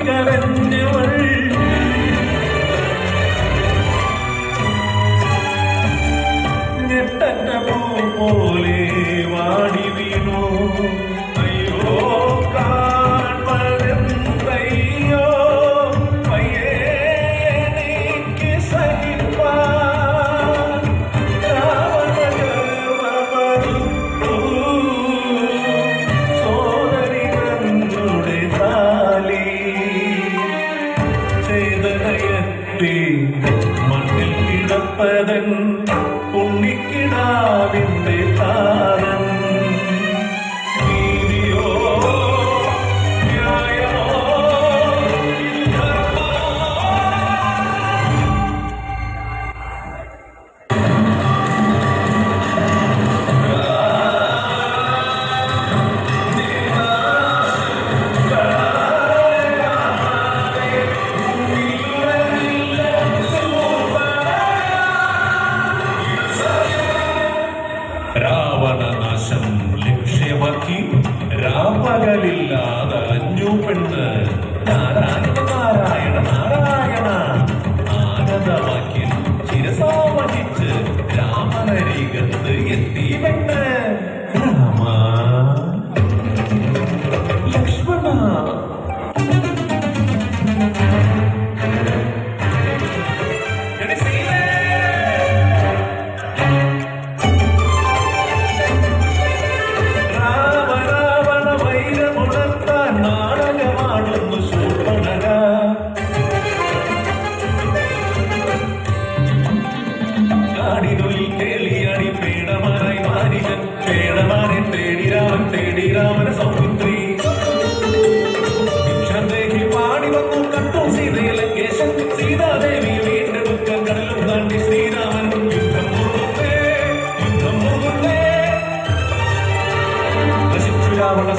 കരഞ്ഞവൾ ഞെട്ടറ്റ പൂ പോലെ വാടി വീണു. അയ്യോ കാൺമഴന്തയ്യോ പയ്യേക്ക് സഹിപ്പാൻ രാവണഗർവമറുത്തു സോദരി തന്നുടെ താലി ചേതനയത്തി മണ്ണിൽ കിടപ്പതൻ ഉണ്ണിക്കിടാവിന്റെ താരൻ. നീതിയോ ന്യായമോ രാവണനാശം ലക്ഷ്യമാക്കി രാപ്പകലില്ലാതെ അഞ്ഞു പെണ്ണ്. നാരായണ നാരായണ നാരായണ ആനന്ദമാക്കി ശിരസാവഹിച്ച് രാമനരികത്ത് എത്തി പെണ്ണ്. രാമ ലക്ഷ്മണ തേടി രാമന സൗമിത്രി ഭിക്ഷാന്തേഹി പാടി വന്നു കണ്ടു സീതയെ ലങ്കേശൻ. സീതാദേവി വീണ്ടെടുക്ക കടലും താണ്ടി ശ്രീരാമൻ യുദ്ധം മുറുകുന്നേ നശിച്ചു രാവണ